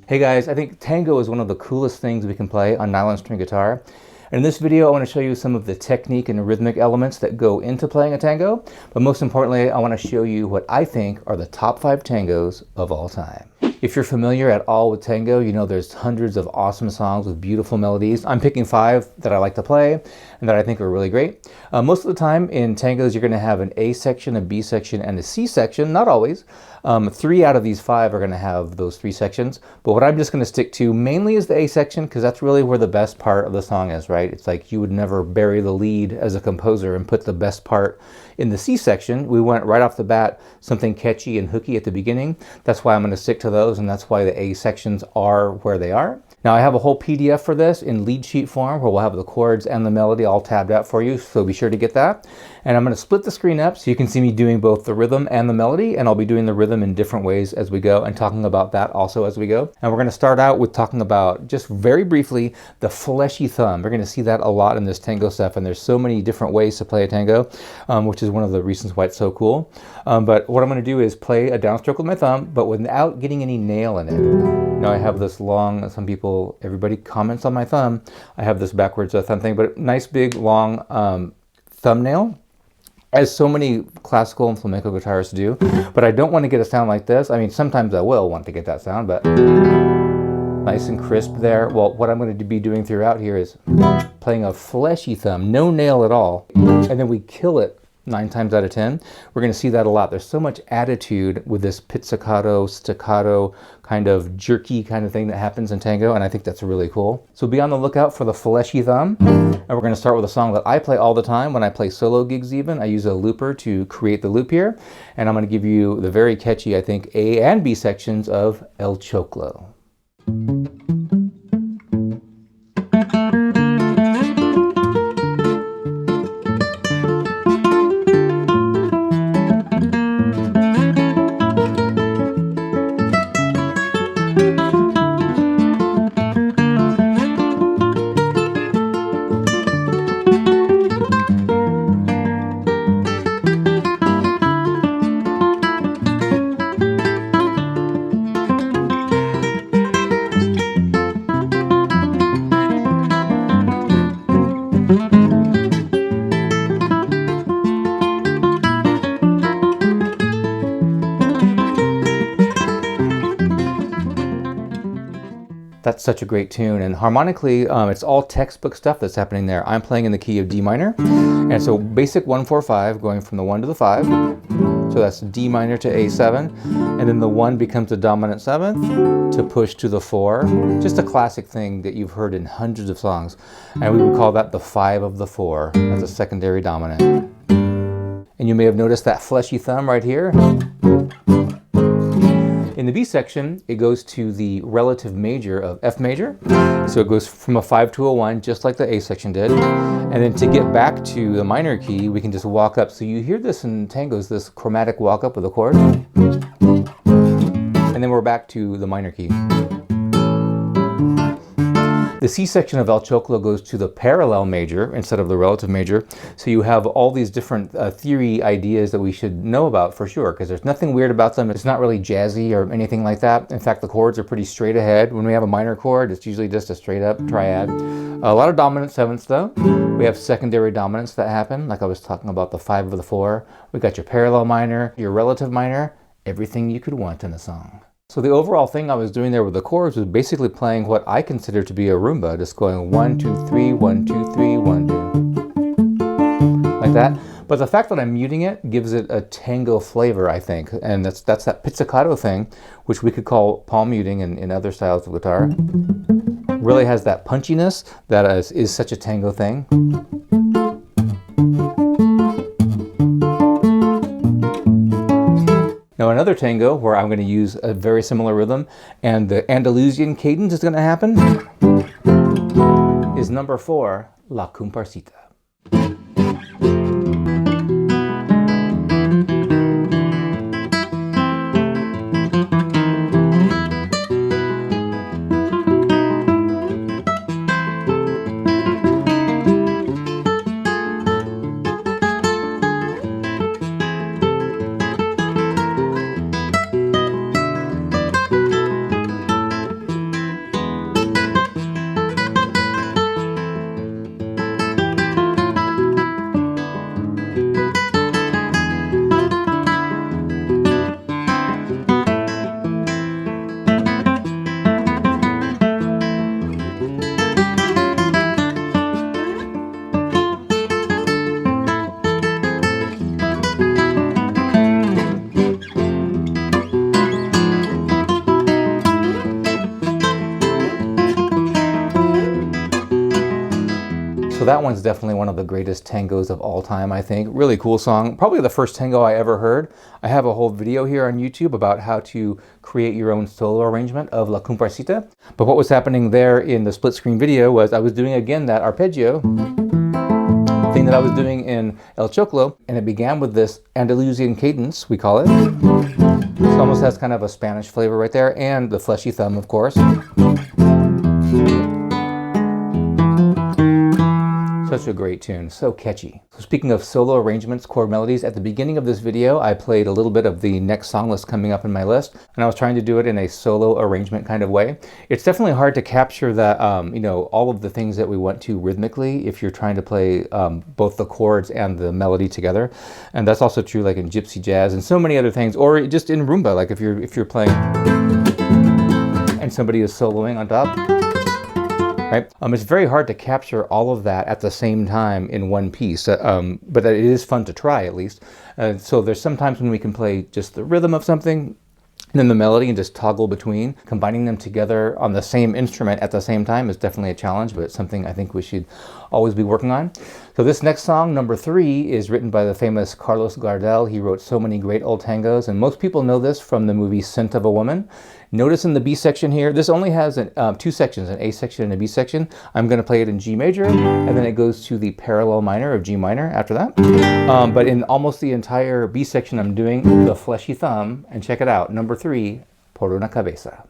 Hey guys, I think tango is one of the coolest things we can play on nylon string guitar. And in this video, I want to show you some of the technique and rhythmic elements that go into playing a tango. But most importantly, I want to show you what I think are the top 5 tangos of all time. If you're familiar at all with tango, you know there's hundreds of awesome songs with beautiful melodies. I'm picking 5 that I like to play and that I think are really great. Most of the time in tangos, you're going to have an A section, a B section, and a C section. Not always. 3 out of these 5 are going to have those 3 sections. But what I'm just going to stick to mainly is the A section, because that's really where the best part of the song is, right? It's like you would never bury the lead as a composer and put the best part in the C section. We went right off the bat something catchy and hooky at the beginning. That's why I'm going to stick to those, and that's why the A sections are where they are. Now I have a whole PDF for this in lead sheet form where we'll have the chords and the melody all tabbed out for you, so be sure to get that. And I'm going to split the screen up so you can see me doing both the rhythm and the melody, and I'll be doing the rhythm in different ways as we go and talking about that also as we go. And we're going to start out with talking about, just very briefly, the fleshy thumb. We're going to see that a lot in this tango stuff, and there's so many different ways to play a tango, which is one of the reasons why it's so cool. But what I'm going to do is play a downstroke with my thumb, but without getting any nail in it. Now I have this long, everybody comments on my thumb. I have this backwards thumb thing, but nice big long thumbnail, as so many classical and flamenco guitarists do. But I don't want to get a sound like this. I mean, sometimes I will want to get that sound, but nice and crisp there. Well, what I'm going to be doing throughout here is playing a fleshy thumb, no nail at all, and then we kill it 9 times out of 10. We're going to see that a lot. There's so much attitude with this pizzicato, staccato, kind of jerky kind of thing that happens in tango, and I think that's really cool. So be on the lookout for the fleshy thumb. And we're going to start with a song that I play all the time when I play solo gigs even. I use a looper to create the loop here, and I'm going to give you the very catchy, I think, A and B sections of El Choclo. That's such a great tune, and harmonically it's all textbook stuff that's happening there. I'm playing in the key of D minor, and so basic 1-4-5 going from the 1 to the 5, so that's D minor to A7, and then the 1 becomes the dominant 7th to push to the 4. Just a classic thing that you've heard in hundreds of songs, and we would call that the 5 of the 4 as a secondary dominant. And you may have noticed that fleshy thumb right here. In the B section, it goes to the relative major of F major. So it goes from a 5 to a 1, just like the A section did. And then to get back to the minor key, we can just walk up. So you hear this in tangos, this chromatic walk up with a chord. And then we're back to the minor key. The C section of El Choclo goes to the parallel major instead of the relative major. So you have all these different theory ideas that we should know about for sure, because there's nothing weird about them. It's not really jazzy or anything like that. In fact, the chords are pretty straight ahead. When we have a minor chord, it's usually just a straight up triad. A lot of dominant 7ths though. We have secondary dominants that happen, like I was talking about the 5 of the 4. We got your parallel minor, your relative minor, everything you could want in a song. So the overall thing I was doing there with the chords was basically playing what I consider to be a rumba, just going 1, 2, 3, 1, 2, 3, 1, 2, like that. But the fact that I'm muting it gives it a tango flavor, I think, and that's that pizzicato thing, which we could call palm muting in other styles of guitar. Really has that punchiness that is such a tango thing. Now another tango where I'm going to use a very similar rhythm and the Andalusian cadence is going to happen is number 4, La Cumparsita. that one's definitely one of the greatest tangos of all time, I think. Really cool song. Probably the first tango I ever heard. I have a whole video here on YouTube about how to create your own solo arrangement of La Cumparsita. But what was happening there in the split screen video was I was doing again that arpeggio thing that I was doing in El Choclo, and it began with this Andalusian cadence, we call it. It almost has kind of a Spanish flavor right there, and the fleshy thumb, of course. Such a great tune, so catchy. So speaking of solo arrangements, chord melodies, at the beginning of this video, I played a little bit of the next song list coming up in my list, and I was trying to do it in a solo arrangement kind of way. It's definitely hard to capture that, you know, all of the things that we want to rhythmically if you're trying to play both the chords and the melody together. And that's also true like in gypsy jazz and so many other things, or just in rumba, like if you're playing and somebody is soloing on top. Right? It's very hard to capture all of that at the same time in one piece, but it is fun to try at least. So there's sometimes when we can play just the rhythm of something and then the melody and just toggle between. Combining them together on the same instrument at the same time is definitely a challenge, but it's something I think we should always be working on. So this next song, number 3, is written by the famous Carlos Gardel. He wrote so many great old tangos, and most people know this from the movie Scent of a Woman. Notice in the B section here, this only has 2 sections, an A section and a B section. I'm going to play it in G major, and then it goes to the parallel minor of G minor after that. But in almost the entire B section, I'm doing the fleshy thumb, and check it out, number 3, Por una Cabeza.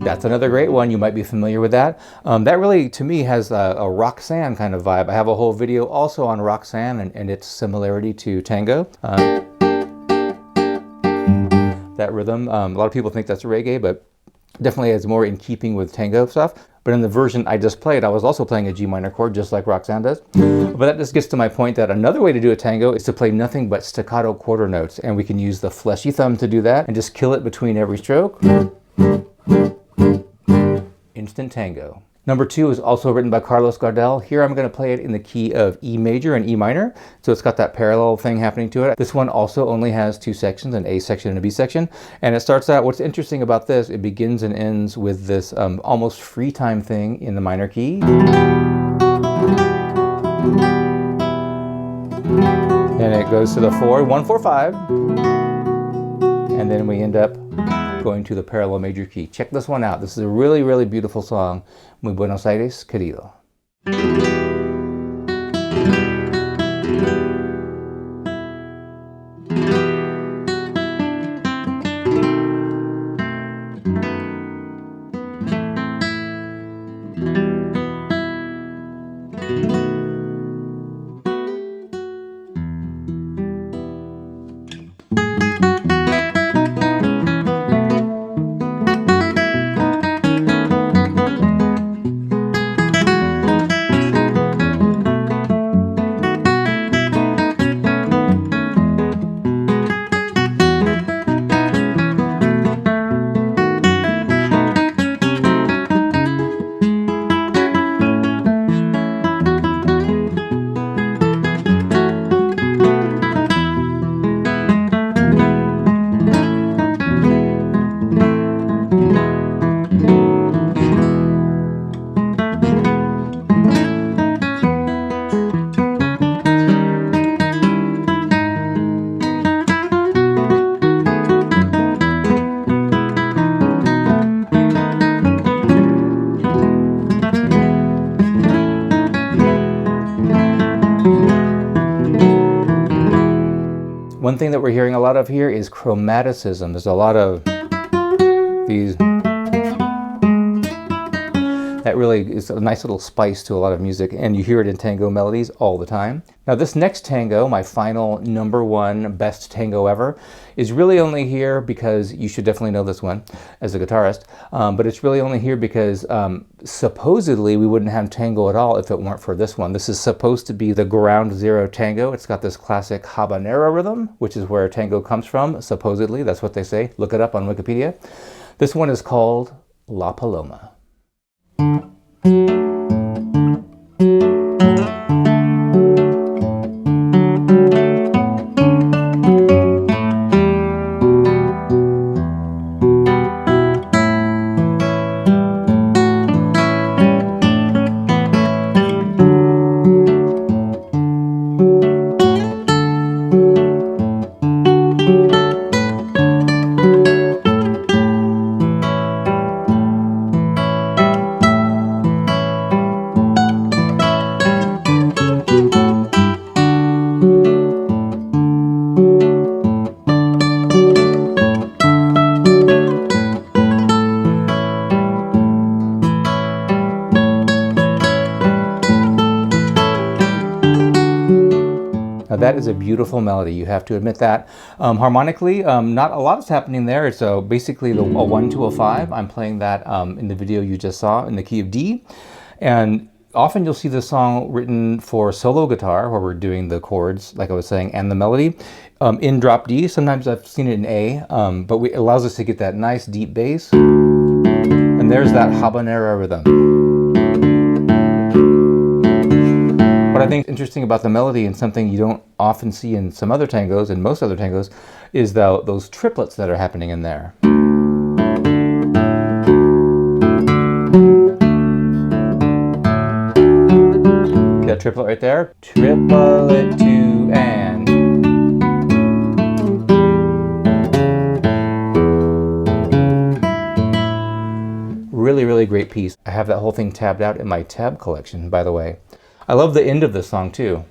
That's another great one. You might be familiar with that. That really, to me, has a Roxanne kind of vibe. I have a whole video also on Roxanne and its similarity to tango. That rhythm, a lot of people think that's reggae, but definitely is more in keeping with tango stuff. But in the version I just played, I was also playing a G minor chord, just like Roxanne does. But that just gets to my point that another way to do a tango is to play nothing but staccato quarter notes. And we can use the fleshy thumb to do that and just kill it between every stroke. Instant tango. Number 2 is also written by Carlos Gardel. Here I'm going to play it in the key of E major and E minor. So it's got that parallel thing happening to it. This one also only has 2 sections, an A section and a B section. And it starts out, what's interesting about this, it begins and ends with this almost free time thing in the minor key. And it goes to the 4, 1, 4, 5. And then we end up going to the parallel major key. Check this one out. This is a really, really beautiful song. Muy Buenos Aires, Querido. One thing that we're hearing a lot of here is chromaticism. There's a lot of these. That really is a nice little spice to a lot of music, and you hear it in tango melodies all the time. Now this next tango, my final #1 best tango ever, is really only here because, you should definitely know this one as a guitarist, but it's really only here because supposedly we wouldn't have tango at all if it weren't for this one. This is supposed to be the ground zero tango. It's got this classic habanero rhythm, which is where tango comes from, supposedly. That's what they say. Look it up on Wikipedia. This one is called La Paloma. Now that is a beautiful melody, you have to admit that. Harmonically, not a lot is happening there. So basically a 1 to a 5, I'm playing that in the video you just saw in the key of D. And often you'll see this song written for solo guitar, where we're doing the chords, like I was saying, and the melody, in drop D. Sometimes I've seen it in A, but it allows us to get that nice deep bass. And there's that habanero rhythm. What I think is interesting about the melody, and something you don't often see in some other tangos and most other tangos, is those triplets that are happening in there. That triplet right there. Triplet 2 and. Really, really great piece. I have that whole thing tabbed out in my tab collection, by the way. I love the end of this song too.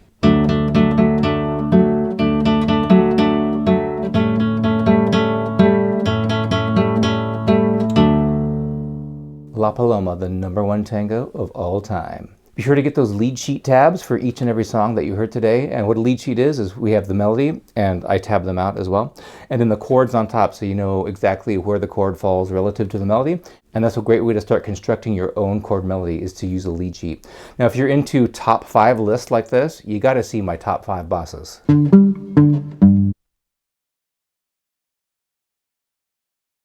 La Paloma, the #1 tango of all time. Be sure to get those lead sheet tabs for each and every song that you heard today. And what a lead sheet is we have the melody, and I tab them out as well. And then the chords on top, so you know exactly where the chord falls relative to the melody. And that's a great way to start constructing your own chord melody, is to use a lead sheet. Now, if you're into top 5 lists like this, you got to see my top 5 bosses.